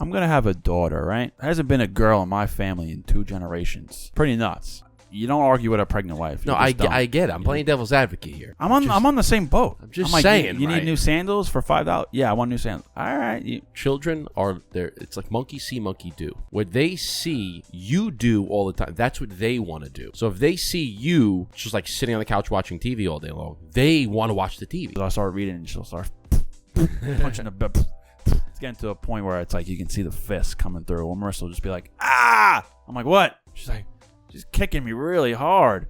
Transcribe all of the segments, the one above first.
I'm going to have a daughter, right? There hasn't been a girl in my family in 2 generations. Pretty nuts. You don't argue with a pregnant wife. No, I get it. I'm playing devil's advocate here. I'm on the same boat. I'm just saying. You need new sandals for $5? Yeah, I want new sandals. All right. Children are there. It's like monkey see, monkey do. What they see you do all the time, that's what they want to do. So if they see you just like sitting on the couch watching TV all day long, they want to watch the TV. So I start reading and she'll start punching the bed. It's getting to a point where it's like you can see the fist coming through. Or Marissa will just be like, ah! I'm like, what? She's like, she's kicking me really hard.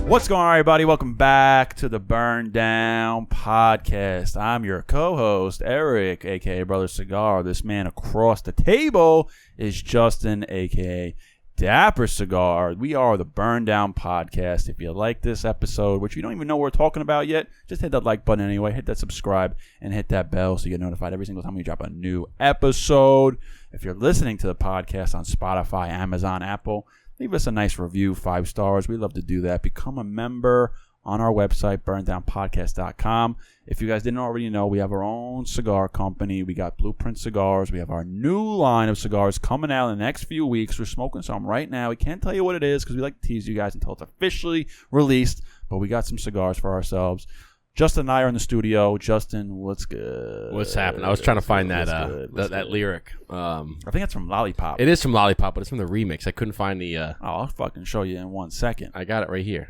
What's going on, everybody? Welcome back to the Burn Down Podcast. I'm your co-host, Eric, a.k.a. Brother Cigar. This man across the table is Justin, a.k.a. Dapper Cigar. We are the Burn Down Podcast. If you like this episode, which you don't even know what we're talking about yet, just hit that like button anyway, hit that subscribe, and hit that bell so you get notified every single time we drop a new episode. If you're listening to the podcast on Spotify, Amazon, Apple, leave us a nice review, 5 stars. We love to do that. Become a member on our website, burndownpodcast.com. If you guys didn't already know, we have our own cigar company. We got Blueprint Cigars. We have our new line of cigars coming out in the next few weeks. We're smoking some right now. We can't tell you what it is because we like to tease you guys until it's officially released. But we got some cigars for ourselves. Justin and I are in the studio. Justin, what's good? What's happening? I was trying to find that lyric. I think it's from Lollipop. It is from Lollipop, but it's from the remix. I couldn't find the... I'll fucking show you in 1 second. I got it right here.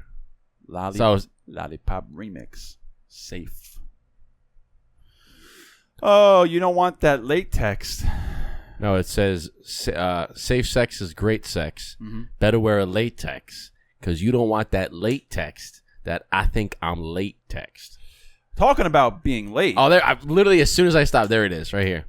Lollipop remix. Safe. Oh, you don't want that latex. No, it says safe sex is great sex. Mm-hmm. Better wear a latex because you don't want that late text that I think I'm late text. Talking about being late. Oh, there! Literally, as soon as I stop, there it is, right here.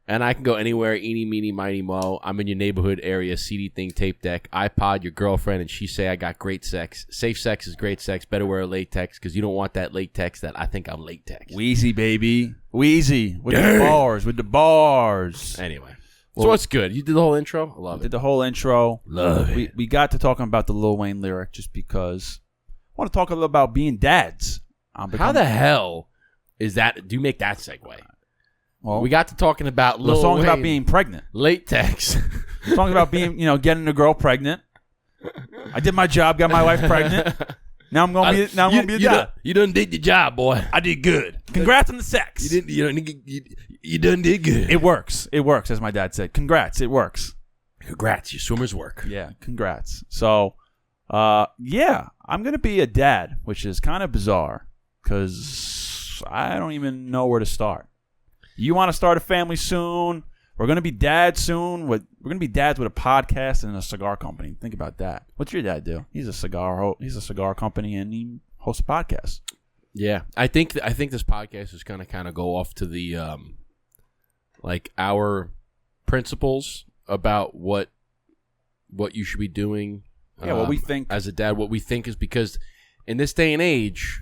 And I can go anywhere, eeny, meeny, miny, mo. I'm in your neighborhood area, CD thing, tape deck, iPod, your girlfriend, and she say I got great sex. Safe sex is great sex. Better wear a latex because you don't want that latex that I think I'm latex. Wheezy, baby. Wheezy. With the bars. Anyway. So what's good? You did the whole intro? I love it. Did the whole intro. Love it. We got to talking about the Lil Wayne lyric just because I want to talk a little about being dads. How the hell is that? Do you make that segue? Well, we got to talking about Lil songs about being pregnant. Latex. Songs about being, getting a girl pregnant. I did my job, got my wife pregnant. Now I'm gonna be a dad. You done did your job, boy. I did good. Congrats on the sex. You done did good. It works. It works, as my dad said. Congrats. It works. Congrats. Your swimmers work. Yeah. Congrats. So, yeah, I'm gonna be a dad, which is kind of bizarre because I don't even know where to start. You want to start a family soon? We're going to be dads soon. We're going to be dads with a podcast and a cigar company. Think about that. What's your dad do? He's a cigar company and he hosts a podcast. Yeah, I think this podcast is going to kind of go off to the like our principles about what you should be doing. Yeah, what we think as a dad. What we think is because in this day and age,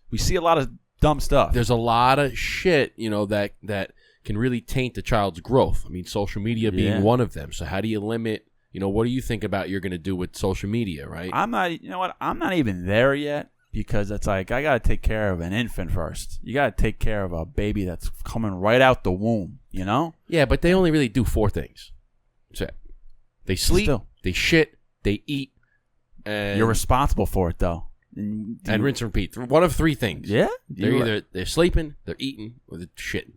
we see a lot of dumb stuff. There's a lot of shit, that can really taint the child's growth. I mean, social media being one of them. So how do you limit, what do you think about you're going to do with social media, right? I'm not even there yet because it's like I got to take care of an infant first. You got to take care of a baby that's coming right out the womb, Yeah, but they only really do 4 things. So they sleep, they shit, they eat, and... You're responsible for it, though. And rinse and repeat. One of 3 things. Yeah? They're sleeping, they're eating, or they're shitting.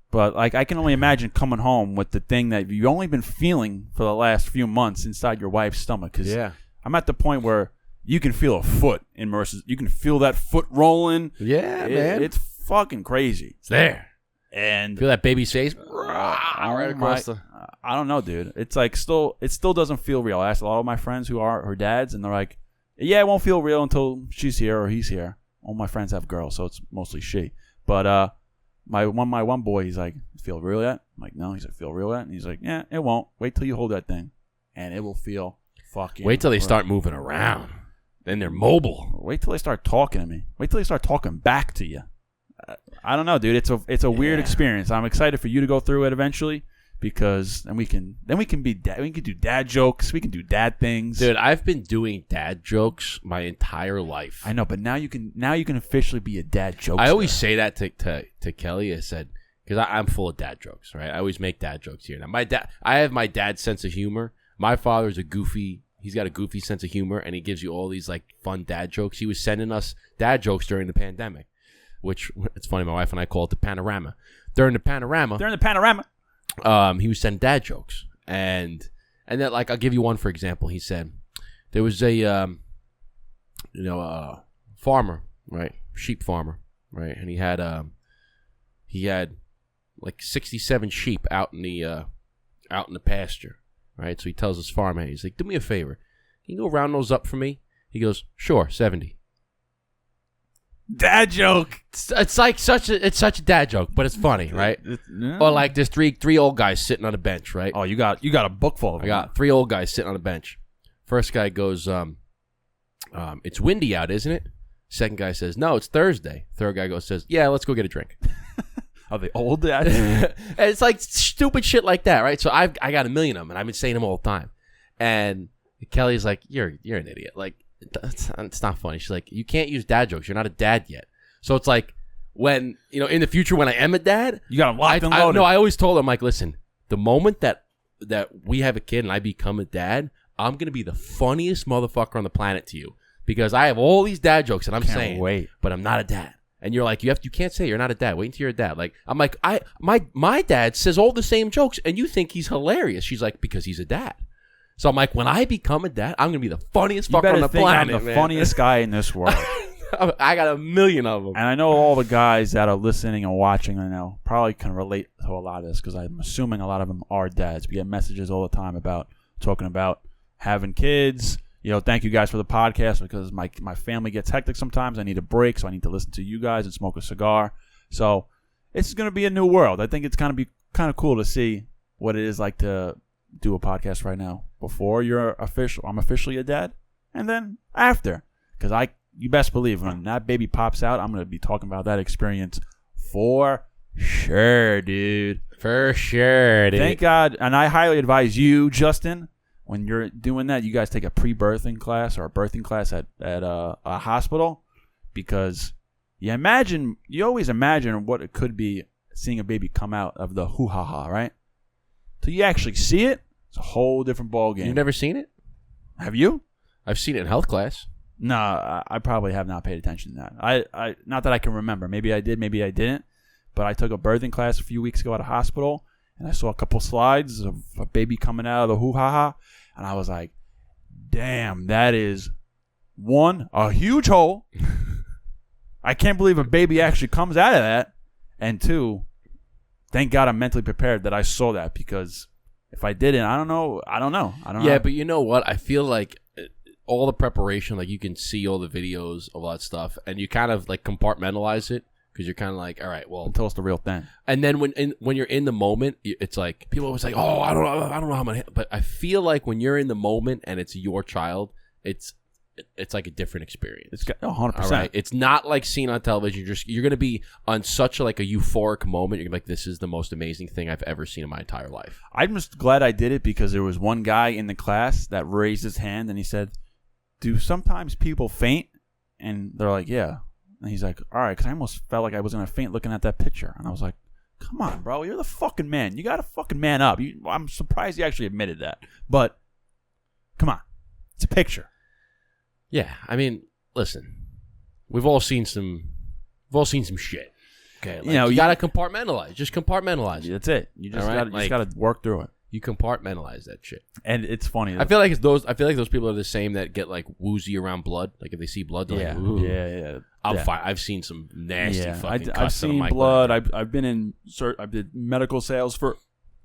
But I can only imagine coming home with the thing that you've only been feeling for the last few months inside your wife's stomach. Because I'm at the point where you can feel a foot in Marissa's. You can feel that foot rolling. Yeah, man. It's fucking crazy. It's there. And feel that baby's face right across the... I don't know, dude. It's like it still doesn't feel real. I asked a lot of my friends who are her dads, and they're like, yeah, it won't feel real until she's here or he's here. All my friends have girls, so it's mostly she. But my one boy, he's like, feel real yet? I'm like, no. He's like, feel real yet? And he's like, yeah, it won't. Wait till you hold that thing, and it will feel fucking... Wait till they start moving around. Then they're mobile. Wait till they start talking to me. Wait till they start talking back to you. I don't know, dude. It's a weird experience. I'm excited for you to go through it eventually because then we can be dad. We can do dad jokes. We can do dad things. Dude, I've been doing dad jokes my entire life. I know, but now you can officially be a dad joke. I always say that to Kelly. I said, because I'm full of dad jokes, right? I always make dad jokes here. Now, I have my dad's sense of humor. My father's he's got a goofy sense of humor, and he gives you all these like fun dad jokes. He was sending us dad jokes during the pandemic, which it's funny. My wife and I call it the panorama. During the panorama, he was sending dad jokes, and then like I'll give you one for example. He said there was a farmer, right, sheep farmer, right, and he had like 67 sheep out in the pasture, right. So he tells his farm hand, he's like, do me a favor, can you go round those up for me? He goes, sure, 70. Dad joke. It's like such a dad joke, but it's funny, right? Yeah. Or like there's three old guys sitting on a bench, right? Oh, you got a book full of them. I got 3 old guys sitting on a bench. First guy goes, it's windy out, isn't it? Second guy says, no, it's Thursday. Third guy says, yeah, let's go get a drink. Are they old dads? And it's like stupid shit like that, right? So I got a million of them, and I've been saying them all the time. And Kelly's like, you're an idiot. Like, it's not funny. She's like, you can't use dad jokes. You're not a dad yet. So it's like when, in the future when I am a dad, you got them locked and loaded. No, I always told him, like, listen, the moment that we have a kid and I become a dad, I'm going to be the funniest motherfucker on the planet to you because I have all these dad jokes and I'm saying, wait, but I'm not a dad. And you're like, you can't say you're not a dad. Wait until you're a dad. Like, I'm like, my dad says all the same jokes and you think he's hilarious. She's like, because he's a dad. So I'm like, when I become a dad, I'm going to be the funniest fucker on the planet. I'm the funniest guy in this world. I got a million of them. And I know all the guys that are listening and watching right now probably can relate to a lot of this because I'm assuming a lot of them are dads. We get messages all the time about talking about having kids. Thank you guys for the podcast because my family gets hectic sometimes. I need a break, so I need to listen to you guys and smoke a cigar. So it's going to be a new world. I think it's going to be kind of cool to see what it is like to do a podcast right now before I'm officially a dad, and then after, because you best believe when that baby pops out, I'm going to be talking about that experience for sure, dude. For sure, dude. Thank God, and I highly advise you, Justin, when you're doing that, you guys take a pre-birthing class or a birthing class at a hospital, because you always imagine what it could be seeing a baby come out of the hoo-ha-ha, right? Till you actually see it, it's a whole different ballgame. You've never seen it? Have you? I've seen it in health class. No, I probably have not paid attention to that. I not that I can remember. Maybe I did, maybe I didn't. But I took a birthing class a few weeks ago at a hospital, and I saw a couple slides of a baby coming out of the hoo-ha-ha, and I was like, damn, that is, one, a huge hole. I can't believe a baby actually comes out of that. And two, thank God I'm mentally prepared that I saw that, because if I didn't, I don't know. Yeah, but you know what? I feel like all the preparation, like you can see all the videos, all that stuff, and you kind of like compartmentalize it because you're kind of like, all right, well, until it's the real thing. And then when you're in the moment, it's like people always like, oh, I don't know how I'm gonna. But I feel like when you're in the moment and it's your child, it's like a different experience. It's 100%. Right? It's not like seen on television. You're going to be on such a euphoric moment. You're gonna be like, this is the most amazing thing I've ever seen in my entire life. I'm just glad I did it because there was one guy in the class that raised his hand and he said, do sometimes people faint? And they're like, yeah. And he's like, all right, because I almost felt like I was going to faint looking at that picture. And I was like, come on, bro. You're the fucking man. You got to fucking man up. I'm surprised you actually admitted that. But come on. It's a picture. Yeah, I mean, listen, we've all seen some shit. Okay, you got to compartmentalize. Just compartmentalize. That's it. You just got to work through it. You compartmentalize that shit. And it's funny. I feel like those people are the same that get like woozy around blood. Like if they see blood, they're like, ooh. Yeah. I'm fine. I've seen some nasty fucking cuts. I've seen blood. I've been I did medical sales for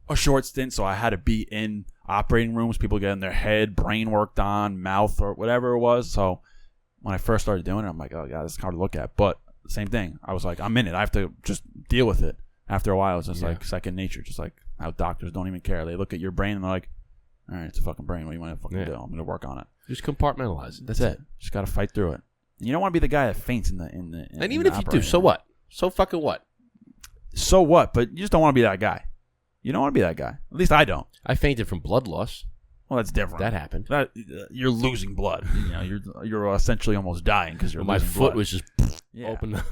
a short stint, so I had to be in operating rooms, people getting their head, brain worked on, mouth, or whatever it was. So when I first started doing it, I'm like, oh god, this is hard to look at. But same thing. I was like, I'm in it. I have to just deal with it. After a while, it's just like second nature. Just like how doctors don't even care. They look at your brain and they're like, all right, it's a fucking brain. What do you want to fucking do? I'm going to work on it. Just compartmentalize it. That's it. Just got to fight through it. And you don't want to be the guy that faints in the And even if you do, so what? So fucking what? So what? But you just don't want to be that guy. You don't want to be that guy. At least I don't. I fainted from blood loss. Well, that's different. That happened. You're losing blood. You're essentially almost dying because you're my losing foot blood. was just Yeah. open.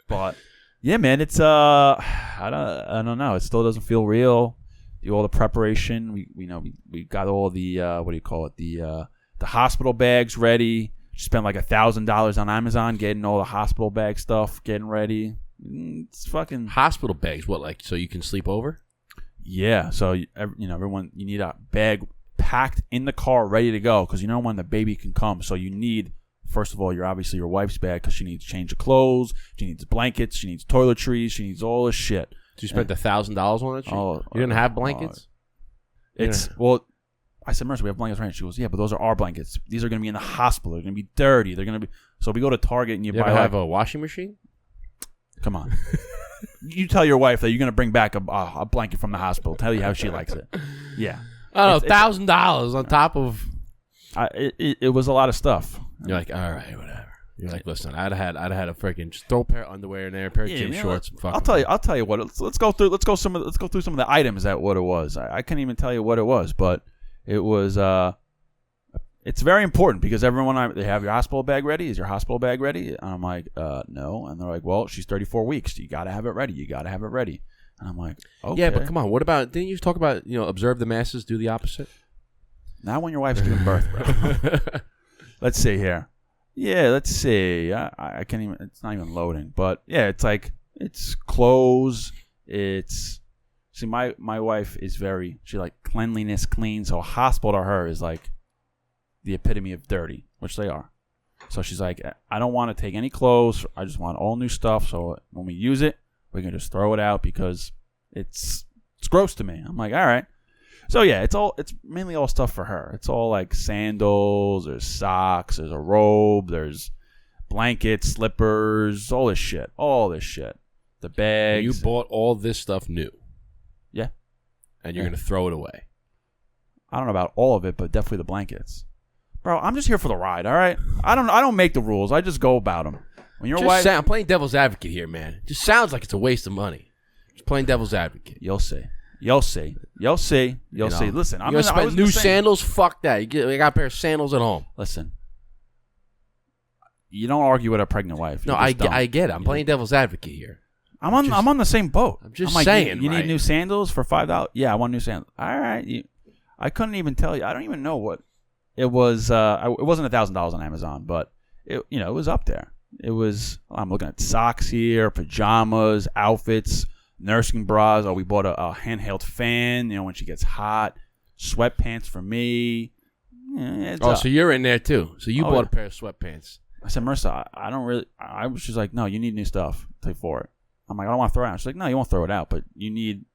But yeah, man, it's I don't know. It still doesn't feel real. Do all the preparation. We got all the what do you call it? The hospital bags ready. Spent like $1,000 on Amazon getting all the hospital bag stuff, getting ready. It's fucking Hospital bags. What, like so you can sleep over? yeah. So everyone, you need a bag packed in the car, ready to go, because you know when the baby can come. So you need, first of all, your wife's bag because she needs to change of clothes, she needs blankets, she needs toiletries, she needs all this shit. So you spent $1,000 on it? You didn't have blankets? Well, I said, Mercer, we have blankets right now. She goes, yeah, but those are our blankets. These are going to be in the hospital. They're going to be dirty. They're going to be. So we go to Target and you buy. Ever have a washing machine? Come on. You tell your wife that you're going to bring back a blanket from the hospital. Tell you how she likes it. Yeah. I don't know, $1,000 on top of. It was a lot of stuff. You're like, all right, whatever. You're like, listen, I'd have had a freaking just throw a pair of underwear in there, a pair of gym shorts. And I'll tell you what. Let's go through some of the items that what it was. I can't even tell you what it was, but it was. It's very important because everyone they have your hospital bag ready. Is your hospital bag ready? And I'm like, no. And they're like, well, she's 34 weeks. You got to have it ready. You got to have it ready. And I'm like, okay. Yeah, but come on. What about? Didn't you talk about observe the masses, do the opposite? Not when your wife's giving birth, bro. Let's see here. Yeah, let's see. I can't even. It's not even loading. But yeah, it's like it's clothes. It's see, my wife is she like cleanliness, clean. So a hospital to her is like the epitome of dirty, which they are. So she's like, I don't want to take any clothes. I just want all new stuff. So when we use it, we can just throw it out because it's gross to me. I'm like, all right. So yeah, it's mainly all stuff for her. It's all like sandals, there's socks, there's a robe, there's blankets, slippers, all this shit. The bags. You bought all this stuff new. Yeah. And you're going to throw it away. I don't know about all of it, but definitely the blankets. Bro, I'm just here for the ride, all right? I don't make the rules. I just go about them. When your wife, I'm playing devil's advocate here, man. It just sounds like it's a waste of money. Just playing devil's advocate. You'll see. Listen, I'm gonna spend new sandals. Fuck that. You got a pair of sandals at home. Listen, you don't argue with a pregnant wife. No, I get it. I'm playing devil's advocate here. I'm on the same boat. I'm just saying. You need new sandals for $5? Yeah, I want new sandals. All right. I couldn't even tell you. I don't even know what it was. It wasn't $1,000 on Amazon, but it was up there. It was. I'm looking at socks here, pajamas, outfits. Nursing bras. We bought a handheld fan, when she gets hot. Sweatpants for me. So you're in there too. So you bought a pair of sweatpants. I said, Marissa, I don't really. She's like, no, you need new stuff for it. I'm like, I don't want to throw it out. She's like, no, you won't throw it out, but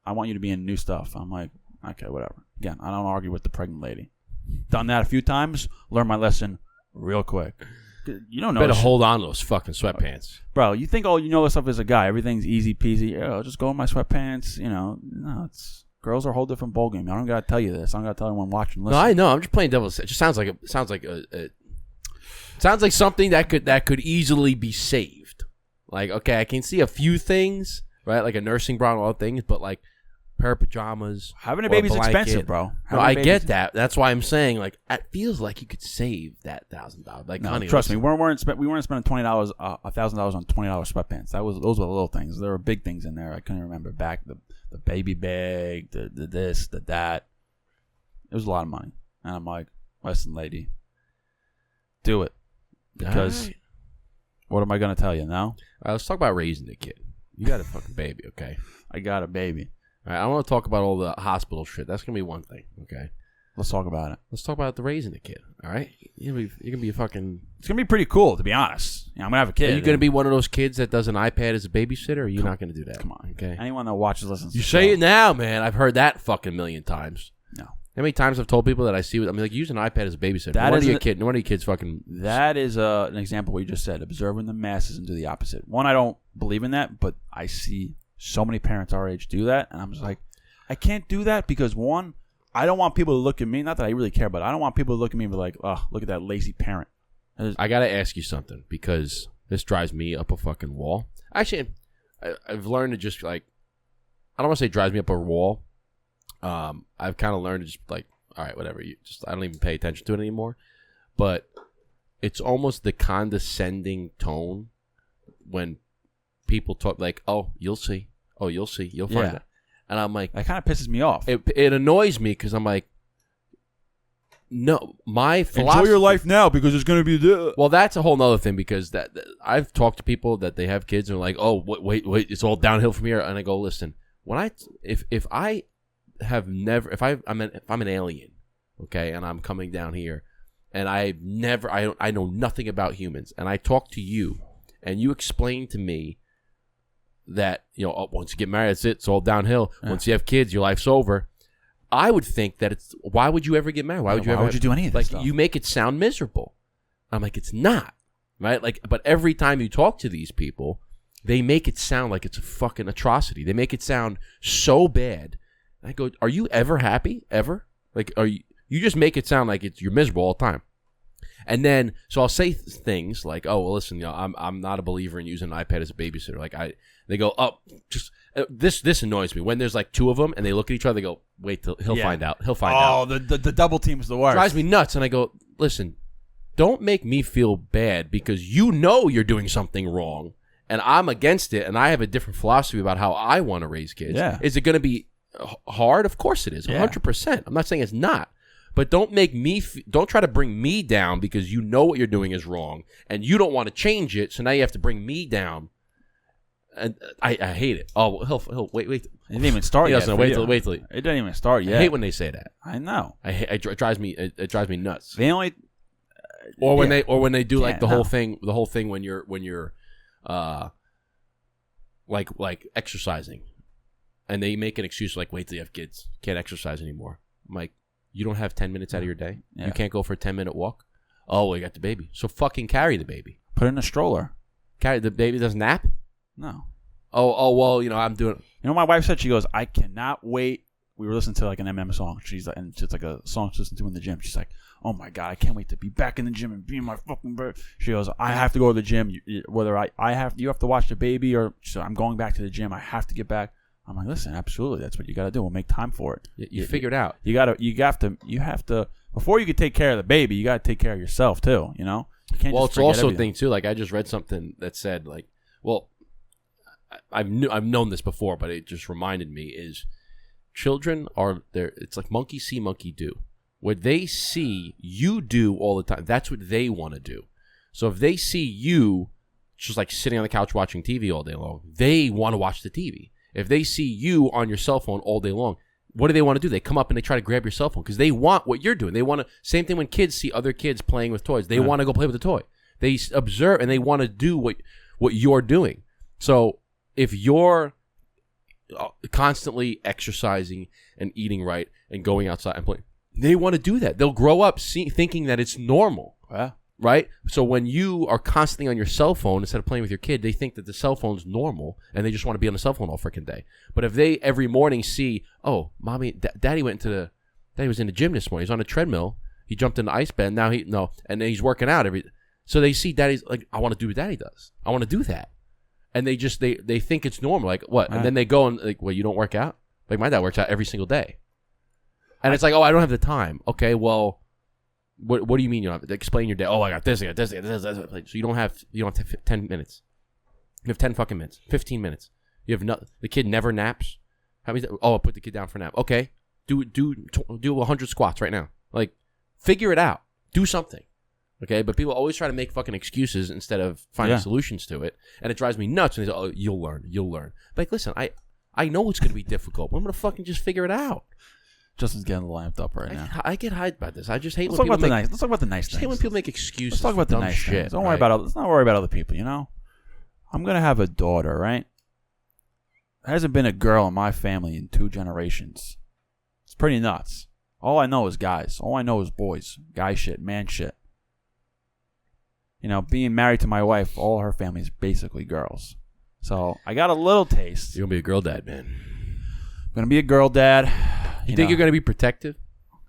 I want you to be in new stuff. I'm like, okay, whatever. Again, I don't argue with the pregnant lady. Done that a few times. Learned my lesson real quick. You don't know. Better hold on to those fucking sweatpants. Bro, you think this stuff as a guy. Everything's easy peasy. I'll just go in my sweatpants. No, girls are a whole different ball game. I don't got to tell you this. I don't got to tell anyone watching. Listen. No, I know. I'm just playing devil's. It just sounds like something that could easily be saved. Like, okay, I can see a few things, right? Like a nursing bra and all things, but like pair of pajamas. Having a baby's expensive, bro. No, I get that. That's why I'm saying, like, it feels like you could save that $1,000. Like, no, honey, trust me, we weren't spending $20, $1,000 on $20 sweatpants. Those were the little things. There were big things in there. I couldn't remember back the baby bag, the this, the that. It was a lot of money, and I'm like, listen, lady, do it because what am I gonna tell you now? All right, let's talk about raising the kid. You got a fucking baby, okay? I got a baby. All right, I want to talk about all the hospital shit. That's going to be one thing, okay? Let's talk about it. Let's talk about the raising the kid, all right? You're going to be a fucking... It's going to be pretty cool, to be honest. I'm going to have a kid. Are you going to be one of those kids that does an iPad as a babysitter, or are you not going to do that? Come on. Okay. Anyone that watches, listens to You say it now, man. I've heard that fucking a million times. No. How many times I've told people that I see... use an iPad as a babysitter. No wonder your kids fucking... That is an example of what you just said. Observing the masses and do the opposite. One, I don't believe in that, but I see so many parents our age do that, and I'm just like... I can't do that because, one, I don't want people to look at me. Not that I really care, but I don't want people to look at me and be like, oh, look at that lazy parent. I got to ask you something because this drives me up a fucking wall. Actually, I've learned to just like, I don't want to say drives me up a wall, I've kind of learned to just like, all right, whatever. I don't even pay attention to it anymore. But it's almost the condescending tone when people talk like, "Oh, you'll see. Oh, you'll see. You'll find it." And I'm like, that kind of pisses me off. It annoys me because I'm like, no, my philosophy. Enjoy your life now because it's going to be the. Well, that's a whole nother thing because that I've talked to people that they have kids and they're like, "Oh, wait, it's all downhill from here." And I go, "Listen, if I'm an alien, okay, and I'm coming down here, and I know nothing about humans, and I talk to you, and you explain to me that once you get married, that's it. It's all downhill. Yeah. Once you have kids, your life's over." I would think that it's. Why would you ever get married? Why would you do any of this stuff? You make it sound miserable. I'm like, it's not, right? Like, but every time you talk to these people, they make it sound like it's a fucking atrocity. They make it sound so bad. I go, are you ever happy? Ever? Like, are you? You just make it sound like you're miserable all the time. And then, so I'll say things like, "Oh, well, listen, I'm not a believer in using an iPad as a babysitter." Like they go, "Oh, just this annoys me when there's like two of them and they look at each other. They go, wait till he'll find out. He'll find out." Oh, the double team is the worst. Drives me nuts. And I go, listen, don't make me feel bad because you know you're doing something wrong, and I'm against it, and I have a different philosophy about how I want to raise kids. Yeah. Is it going to be hard? Of course it is, 100%. I'm not saying it's not. But don't don't try to bring me down because you know what you're doing is wrong and you don't want to change it. So now you have to bring me down, and I hate it. Oh, he'll wait. It didn't even start yet. Wait till it didn't even start yet. I hate when they say that. I know. It drives me nuts. They only, when they do like the whole thing when you're like exercising, and they make an excuse like, wait till you have kids, can't exercise anymore. I'm like, you don't have 10 minutes out of your day? Yeah. You can't go for a 10-minute walk? Oh, well, you got the baby. So fucking carry the baby. Put it in a stroller. Carry the baby doesn't nap? No. Oh, well, I'm doing... My wife said, she goes, I cannot wait. We were listening to like an MM song. And it's like a song she's listening to in the gym. She's like, oh my God, I can't wait to be back in the gym and be in my fucking bird. She goes, I have to go to the gym. Whether you have to watch the baby or so I'm going back to the gym. I have to get back. I'm like, listen, absolutely. That's what you got to do. We'll make time for it. You figure it out. You have to, before you can take care of the baby, you got to take care of yourself too, You can't well, just it's also everything. A thing too. Like I just read something that said like, well, I've known this before, but it just reminded me is children are there. It's like monkey see, monkey do. What they see you do all the time, that's what they want to do. So if they see you just like sitting on the couch watching TV all day long, they want to watch the TV. If they see you on your cell phone all day long, what do they want to do? They come up and they try to grab your cell phone because they want what you're doing. They want to. Same thing when kids see other kids playing with toys. They want to go play with the toy. They observe and they want to do what you're doing. So if you're constantly exercising and eating right and going outside and playing, they want to do that. They'll grow up thinking that it's normal. Yeah. Right? So when you are constantly on your cell phone instead of playing with your kid, they think that the cell phone's normal and they just want to be on the cell phone all freaking day. But if they every morning see, oh, daddy daddy was in the gym this morning. He's on a treadmill. He jumped in the ice bed. Now and then he's working out so they see daddy's like, I want to do what daddy does. I want to do that. And they just, they think it's normal. Like what? Right. And then they go and like, well, you don't work out? Like my dad works out every single day. And it's like, oh, I don't have the time. Okay, well, What do you mean you don't have to explain your day? Oh, I got this. So you don't have 10 minutes. You have 10 fucking minutes. 15 minutes. You have the kid never naps. How many? Oh, I put the kid down for a nap. Okay, do 100 squats right now. Like, figure it out. Do something. Okay, but people always try to make fucking excuses instead of finding solutions to it, and it drives me nuts. And they say, oh, you'll learn. Like, listen, I know it's gonna be difficult, but I'm gonna fucking just figure it out. Justin's getting lamped up right now. I get hyped about this. I just hate Let's when talk people about the nice. Let's talk about the nice I things. hate when people make excuses. Let's talk about the nice shit. Things. Let's not worry about other people. I'm gonna have a daughter, right? There hasn't been a girl in my family in 2 generations. It's pretty nuts. All I know is guys. All I know is boys. Guy shit, man shit. Being married to my wife, all her family is basically girls. So I got a little taste. You're gonna be a girl dad, man. I'm gonna be a girl dad. You think you're gonna be protective?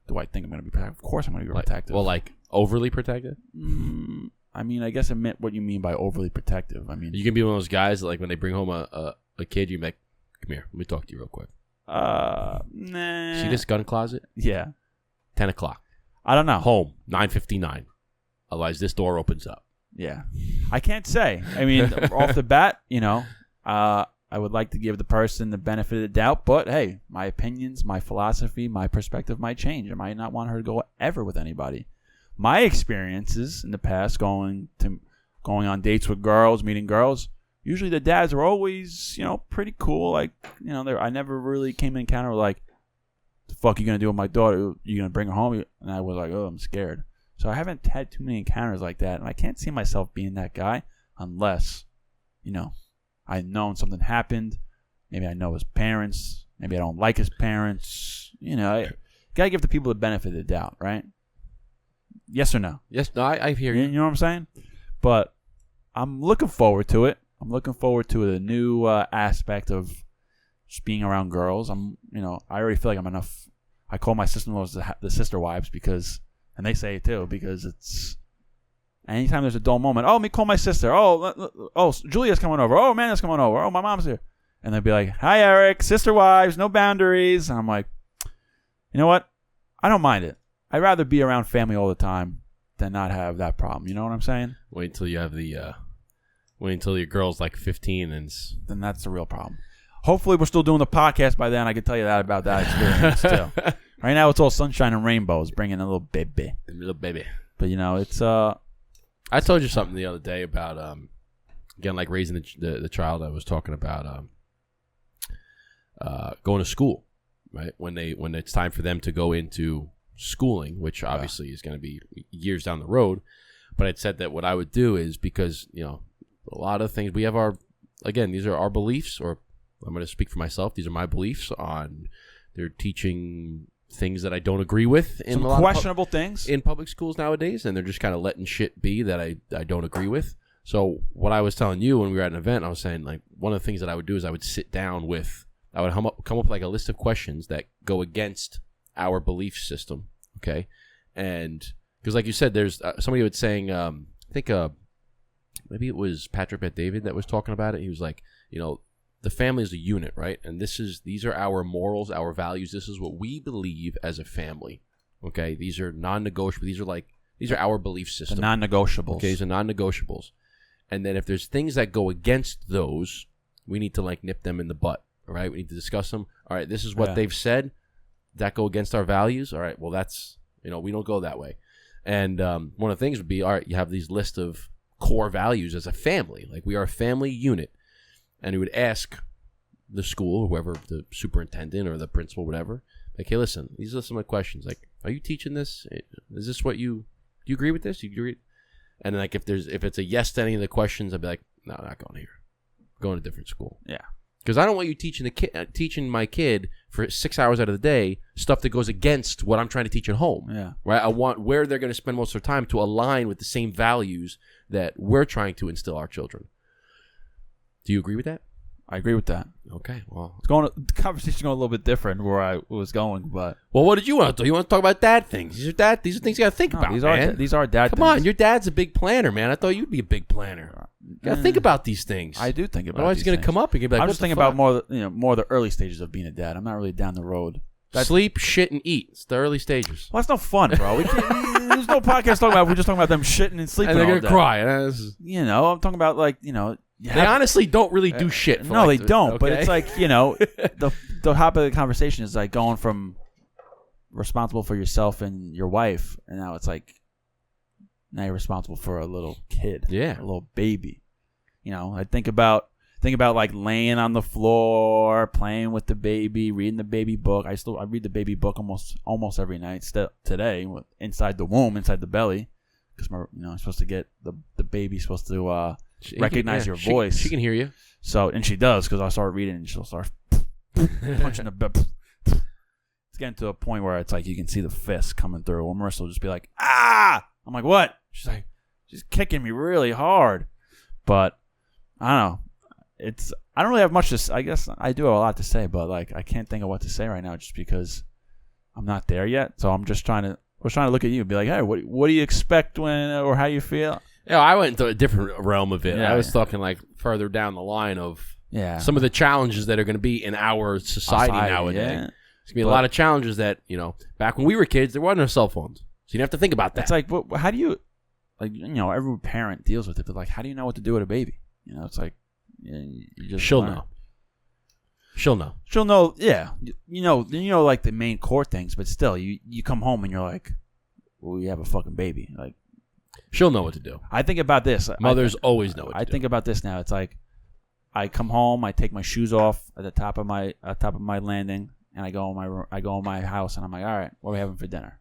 Do I think I'm gonna be protective? Of course I'm gonna be protective. Well, like overly protective? I mean, I guess I meant what you mean by overly protective. I mean, you can be one of those guys that, like, when they bring home a kid, you make, come here, let me talk to you real quick. Nah. See this gun closet? Yeah. 10 o'clock. I don't know. Home, 9:59. Otherwise, this door opens up. Yeah. I can't say. I mean, off the bat, I would like to give the person the benefit of the doubt, but hey, my opinions, my philosophy, my perspective might change. I might not want her to go ever with anybody. My experiences in the past going on dates with girls, meeting girls, usually the dads are always, pretty cool. Like, I never really came in encounter with like, the fuck you gonna do with my daughter? You gonna bring her home? And I was like, oh, I'm scared. So I haven't had too many encounters like that, and I can't see myself being that guy unless, I've known something happened. Maybe I know his parents. Maybe I don't like his parents. I gotta give the people the benefit of the doubt, right? Yes or no? Yes, no, I hear you. You know what I'm saying? But I'm looking forward to it. I'm looking forward to a new aspect of just being around girls. I already feel like I'm enough. I call my sister-in-laws the sister wives because, and they say it too, because it's anytime there's a dull moment. Oh, let me call my sister. Oh, Julia's coming over. Oh, Amanda's coming over. Oh, my mom's here. And they'd be like, hi, Eric, sister wives, no boundaries. And I'm like, you know what? I don't mind it. I'd rather be around family all the time than not have that problem. You know what I'm saying? Wait until you have wait until your girl's like 15 and then that's the real problem. Hopefully we're still doing the podcast by then. I can tell you that about that experience too. Right now it's all sunshine and rainbows, bringing a little baby. A little baby. But it's I told you something the other day about again, like raising the child. I was talking about going to school, right? When it's time for them to go into schooling, which obviously is going to be years down the road. But I'd said that what I would do is because, a lot of things we have these are our beliefs, or I'm going to speak for myself. These are my beliefs on they're teaching things that I don't agree with in some a lot questionable things in public schools nowadays, and they're just kind of letting shit be that I don't agree with. So what I was telling you when we were at an event, I was saying like one of the things that I would do is I would sit down I would come up with like a list of questions that go against our belief system, okay? And because like you said, there's somebody was saying, I think maybe it was Patrick Bet-David that was talking about it. He was like, the family is a unit, right? And these are our morals, our values. This is what we believe as a family, okay? These are non-negotiable. These are our belief system. The non-negotiables. Okay, these are non-negotiables. And then if there's things that go against those, we need to like nip them in the butt, all right? We need to discuss them. All right, this is what they've said. That go against our values. All right, well, that's, we don't go that way. And one of the things would be, all right, you have these list of core values as a family. Like we are a family unit. And he would ask the school, whoever, the superintendent or the principal, whatever, like, hey, listen, these are some of the questions. Like, are you teaching this? Is this what do you agree with this? Do you agree? And then, like, if it's a yes to any of the questions, I'd be like, no, I'm not going here. I'm going to a different school. Yeah. Because I don't want you teaching my kid for 6 hours out of the day stuff that goes against what I'm trying to teach at home. Yeah. Right? I want where they're going to spend most of their time to align with the same values that we're trying to instill our children. Do you agree with that? I agree with that. Okay, well, the conversation's going a little bit different where I was going, but what did you want to do? You want to talk about dad things? These are things you got to think about. These are dad. Come things. on, your dad's a big planner, man. I thought you'd be a big planner. You got to think about these things. I do think about. Otherwise, it's going to come up and you'll be like, I'm just thinking about more of the early stages of being a dad. I'm not really down the road. Sleep, shit, and eat. It's the early stages. Well, that's no fun, bro. There's no podcast talking about. We're just talking about them shitting and sleeping. And they're going to cry. I'm talking about They honestly don't really do shit. No, they don't. Okay? But it's like, the top of the conversation is like going from responsible for yourself and your wife, and now it's like now you're responsible for a little kid, a little baby. I think about like laying on the floor, playing with the baby, reading the baby book. I read the baby book almost every night. Still today, inside the womb, inside the belly, because I'm supposed to get the baby's supposed to recognize your voice. She can hear you. So, and she does, because I start reading and she'll start punching the bed. It's getting to a point where it's like you can see the fist coming through. Or Marissa will just be like, ah! I'm like, what? She's kicking me really hard. But I don't know. I don't really have much to. I guess I do have a lot to say, but like I can't think of what to say right now, just because I'm not there yet. So I'm just trying to look at you and be like, hey, what do you expect or how do you feel? I went into a different realm of it. I was talking like further down the line of some of the challenges that are going to be in our society nowadays. Yeah. There's going to be a lot of challenges that, back when we were kids, there weren't no cell phones. So you didn't have to think about that. It's like, how do you, every parent deals with it, but like, how do you know what to do with a baby? It's like, you just She'll know. She'll know. Yeah. You know, like the main core things, but still, you come home and you're like, well, we have a fucking baby. Like, she'll know what to do. I think about this. Mothers always know what to do. I think about this now. It's like, I come home, I take my shoes off at the top of my landing, and I go in my house, and I'm like, all right, what are we having for dinner?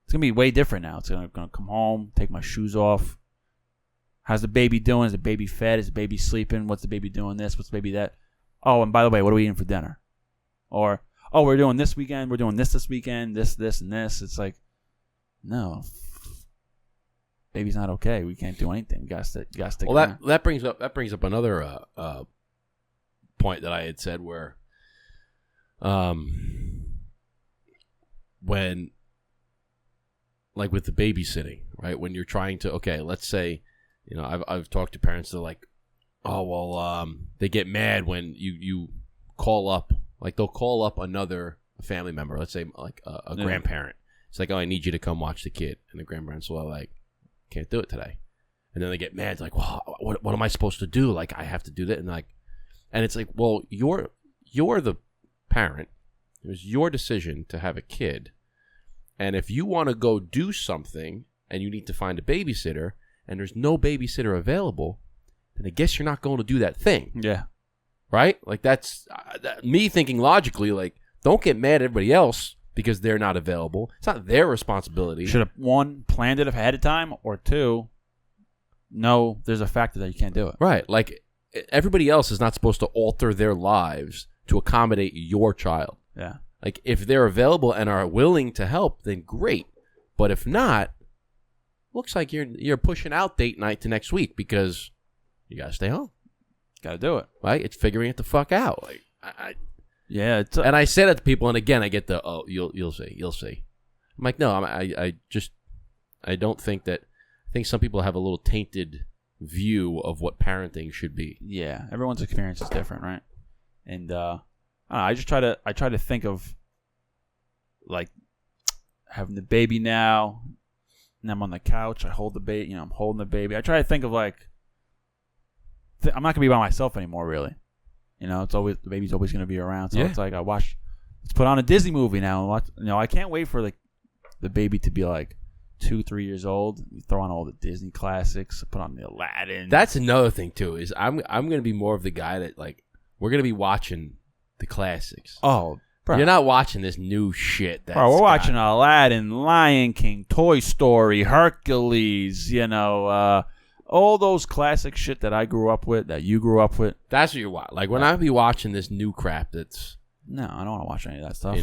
It's gonna be way different now. It's gonna come home, take my shoes off. How's the baby doing? Is the baby fed? Is the baby sleeping? What's the baby doing? This? What's the baby that? Oh, and by the way, what are we eating for dinner? Or, oh, we're doing this weekend. We're doing this weekend. This, and this. It's like, no, baby's not okay. We can't do anything. We gotta stick. Well, that brings up another point that I had said where, when, like with the babysitting, right? When you're trying to, let's say, I've talked to parents that are like, oh, well, they get mad when you call up, like they'll call up another family member, let's say like a grandparent. It's like, oh, I need you to come watch the kid. And the grandparents will like, can't do it today. And then they get mad. It's like, well, what am I supposed to do? Like, I have to do that. And it's like, well, you're the parent. It was your decision to have a kid. And if you want to go do something and you need to find a babysitter and there's no babysitter available, then I guess you're not going to do that thing. Yeah. Right? Like that's me thinking logically, like, don't get mad at everybody else because they're not available. It's not their responsibility. Should have, one, planned it ahead of time, or two, no, there's a factor that you can't do it. Right. Like, everybody else is not supposed to alter their lives to accommodate your child. Yeah. Like, if they're available and are willing to help, then great. But if not, looks like you're pushing out date night to next week because you got to stay home. Got to do it. Right? It's figuring it the fuck out. Like, yeah. And I say that to people, and again, I get the, oh, you'll see. I'm like, no, I don't think that, I think some people have a little tainted view of what parenting should be. Yeah. Everyone's experience is different, right? And, I try to think of, like, having the baby now, and I'm on the couch, I hold the baby, I'm holding the baby. I try to think of, like, I'm not going to be by myself anymore, really. It's always, the baby's always going to be around. So It's like, let's put on a Disney movie now. And watch, I can't wait for, like, the baby to be, like, 2-3 years old. We throw on all the Disney classics, put on the Aladdin. That's another thing, too, is I'm going to be more of the guy that, like, we're going to be watching the classics. Oh, bro. You're not watching this new shit. Bro, we're watching Aladdin, Lion King, Toy Story, Hercules, all those classic shit that I grew up with, that you grew up with. That's what you're watching. Like, when I be watching this new crap that's... No, I don't want to watch any of that stuff.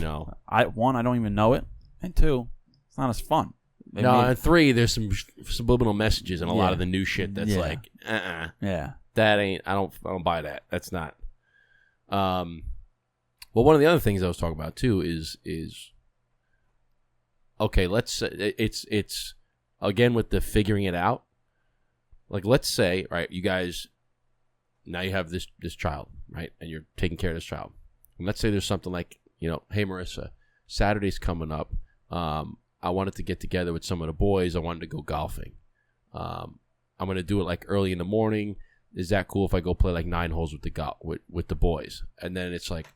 I don't even know it. And two, it's not as fun. And three, there's some subliminal messages in a lot of the new shit that's like, Yeah. That ain't... I don't buy that. That's not... Well, one of the other things I was talking about too is okay. Let's say it's again with the figuring it out. Like, let's say, right, you guys now you have this child, right, and you're taking care of this child. And let's say there's something like, hey Marissa, Saturday's coming up. I wanted to get together with some of the boys. I wanted to go golfing. I'm gonna do it like early in the morning. Is that cool if I go play like 9 holes with the boys? And then it's like,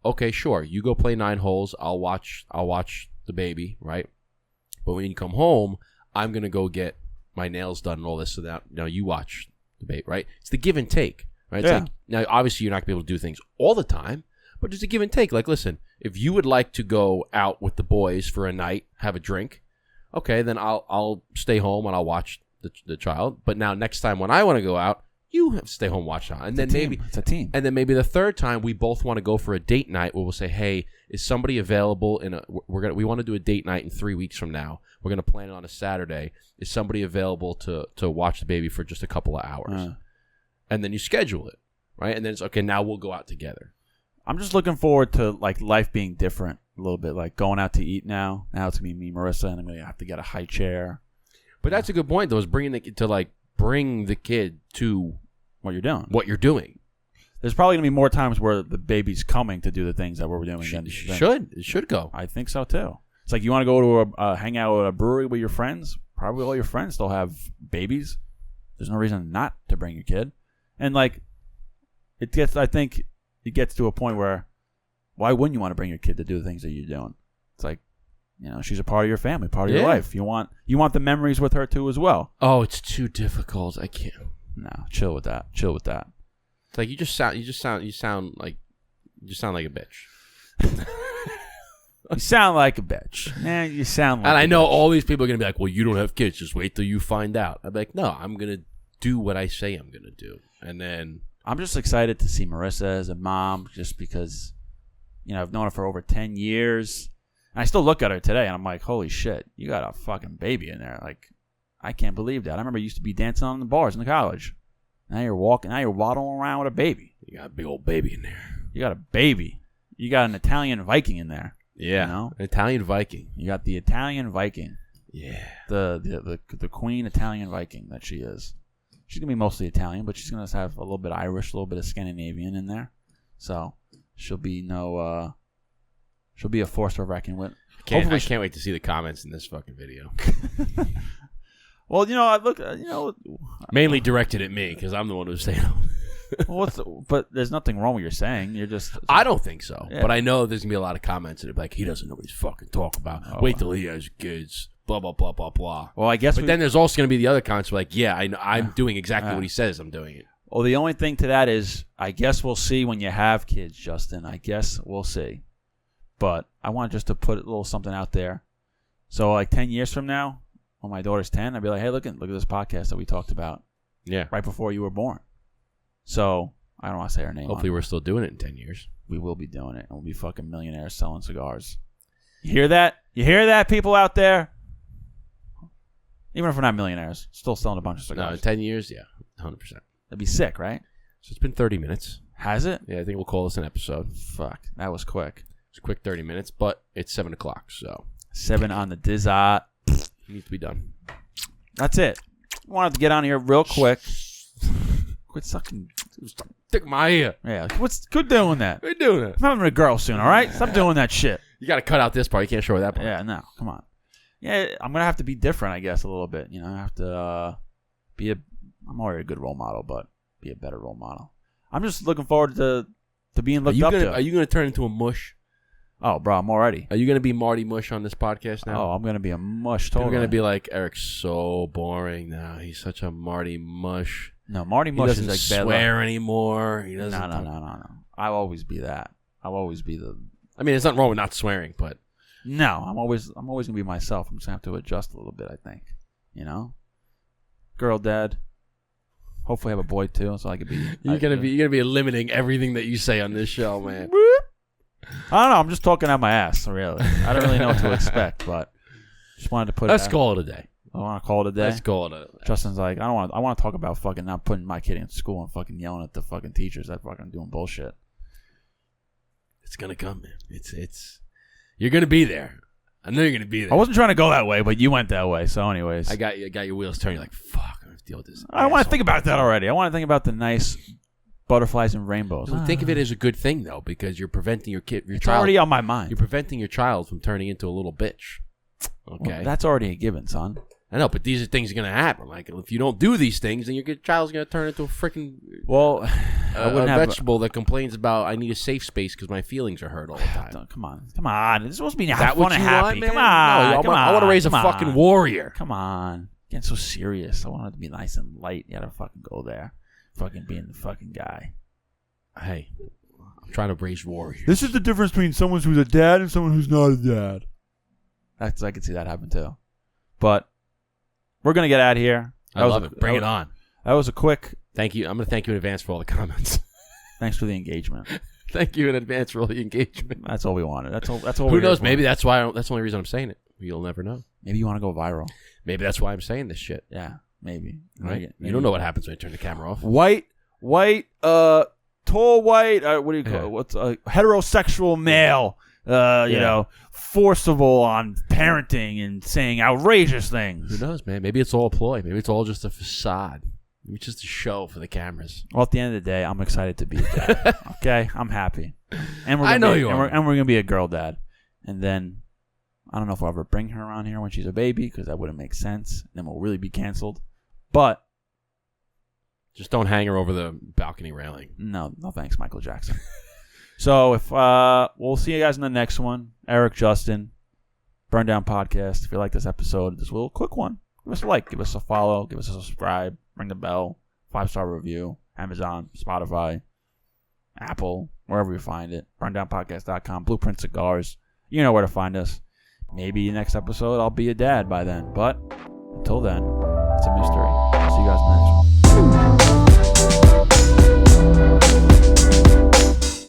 okay, sure. You go play 9 holes. I'll watch the baby, right? But when you come home, I'm gonna go get my nails done and all this. So that you watch the baby, right? It's the give and take, right? It's like, now, obviously, you're not gonna be able to do things all the time, but there's a give and take. Like, listen, if you would like to go out with the boys for a night, have a drink, okay, then I'll stay home and I'll watch the child. But now next time when I want to go out, you have to stay home, watch it. And then maybe it's a team. And then maybe the third time we both want to go for a date night where we'll say, hey, is somebody available we want to do a date night in 3 weeks from now. We're gonna plan it on a Saturday. Is somebody available to watch the baby for just a couple of hours? And then you schedule it, right? And then it's okay, now we'll go out together. I'm just looking forward to, like, life being different a little bit, like going out to eat now. Now it's gonna be me, Marissa, and I'm gonna have to get a high chair. But that's a good point, though, is bring the kid to there's probably going to be more times where the baby's coming to do the things that we're doing. It should go. I think so, too. It's like you want to go to hang out at a brewery with your friends. Probably all your friends still have babies. There's no reason not to bring your kid. And, like, I think it gets to a point where why wouldn't you want to bring your kid to do the things that you're doing? It's like, she's a part of your family, part of your life. You want the memories with her, too, as well. Oh, it's too difficult. I can't. No, chill with that. It's like you sound like a bitch. You sound like a bitch. Man, you sound like And I know bitch. all these people are going to be like, well, you don't have kids. Just wait till you find out. I'm like, no, I'm going to do what I say I'm going to do. And then I'm just excited to see Marissa as a mom just because, I've known her for over 10 years. And I still look at her today and I'm like, holy shit, you got a fucking baby in there. Like, I can't believe that. I remember you used to be dancing on the bars in the college. Now you're waddling around with a baby. You got a big old baby in there. You got a baby. You got an Italian Viking in there. Yeah. An Italian Viking. You got the Italian Viking. Yeah. The queen Italian Viking that she is. She's going to be mostly Italian, but she's going to have a little bit of Irish, a little bit of Scandinavian in there. So she'll be she'll be a force to reckon with. I can't wait to see the comments in this fucking video. Well, mainly directed at me because I'm the one who's saying but there's nothing wrong with your saying. You're just. I don't think so. Yeah. But I know there's going to be a lot of comments that are like, he doesn't know what he's fucking talking about. Oh, wait till he has kids. Blah, blah, blah, blah, blah. Well, I guess. But then there's also going to be the other comments like, yeah, I'm doing exactly what he says I'm doing it. Well, the only thing to that is, I guess we'll see when you have kids, Justin. I guess we'll see. But I want just to put a little something out there. So, like 10 years from now, when my daughter's 10, I'll be like, hey, look at this podcast that we talked about. Yeah. Right before you were born. So, I don't want to say her name. Hopefully we're still doing it in 10 years. We will be doing it. And we'll be fucking millionaires selling cigars. You hear that? You hear that, people out there? Even if we're not millionaires, still selling a bunch of cigars. No, in 10 years, yeah, 100%. That'd be sick, right? So it's been 30 minutes. Has it? Yeah, I think we'll call this an episode. Fuck, that was quick. It's a quick 30 minutes, but it's 7 o'clock, so. 7 on the Dizot. Needs to be done. That's it. I wanted to get on here real quick. Quit sucking. Stick my ear. Yeah, quit doing that. We're doing it. I'm having a girl soon, all right? Stop doing that shit. You got to cut out this part. You can't show her that part. Yeah, no, come on. Yeah, I'm going to have to be different, I guess, a little bit. I have to I'm already a good role model, but be a better role model. I'm just looking forward to being looked up to. Are you going to turn into a mush? Oh, bro, I'm already. Are you going to be Marty Mush on this podcast now? Oh, I'm going to be a mush totally. We're going to be like, Eric's so boring now. He's such a Marty Mush. No, Marty Mush is like bad. He doesn't swear anymore. He doesn't. No. I'll always be that. I'll always be the. I mean, there's nothing wrong with not swearing, but. No, I'm always gonna be myself. I'm just gonna have to adjust a little bit, I think. Girl dead. Hopefully, I have a boy too, so I could be. You're gonna be limiting everything that you say on this show, man. I don't know. I'm just talking out my ass, really. I don't really know what to expect, but just wanted to put. Let's call it a day. I want to call it a day. Let's call it a day. Justin's like, I want to talk about fucking not putting my kid in school and fucking yelling at the fucking teachers that fucking doing bullshit. It's gonna come, man. It's. You're gonna be there. I know you're gonna be there. I wasn't trying to go that way, but you went that way. So, anyways, I got your wheels turning. You're like, fuck, I have to deal with this. I want to think about that already. I want to think about the nice butterflies and rainbows. Think of it as a good thing though, because you're preventing your child. It's already on my mind. You're preventing your child from turning into a little bitch. Okay, well, that's already a given, son. I know, but these are things that are going to happen. Like, if you don't do these things, then your child's going to turn into a freaking a vegetable that complains about, I need a safe space because my feelings are hurt all the time. Come on. It's supposed to be fun and happy. Want, man? Come on. No, I want to raise a fucking warrior. Come on. Getting so serious. I want it to be nice and light. You got to fucking go there. Fucking being the fucking guy. Hey, I'm trying to raise warriors. This is the difference between someone who's a dad and someone who's not a dad. I can see that happen too. But we're going to get out of here. I love it. Bring it on. That was a quick... Thank you. I'm going to thank you in advance for all the comments. Thanks for the engagement. Thank you in advance for all the engagement. That's all we wanted. That's all. Who knows? Maybe that's why. That's the only reason I'm saying it. You'll never know. Maybe you want to go viral. Maybe that's why I'm saying this shit. Yeah, maybe. Right? Maybe. You don't know what happens when you turn the camera off. White, tall white. What do you call it? What's a heterosexual male? You know, forcible on parenting and saying outrageous things. Who knows, man? Maybe it's all a ploy. Maybe it's all just a facade. It's just a show for the cameras. Well, at the end of the day, I'm excited to be a dad. Okay, I'm happy, and I know you are. And we're gonna be a girl dad, and then I don't know if I'll ever bring her around here when she's a baby because that wouldn't make sense. Then we'll really be canceled. But just don't hang her over the balcony railing. No thanks, Michael Jackson. So if we'll see you guys in the next one. Eric, Justin, Burn Down Podcast. If you like this episode, this little quick one, give us a like, give us a follow, give us a subscribe, ring the bell, 5-star review, Amazon, Spotify, Apple, wherever you find it. BurnDownPodcast.com, Blueprint Cigars. You know where to find us. Maybe next episode I'll be a dad by then. But until then, it's a mystery. See you guys in the next one.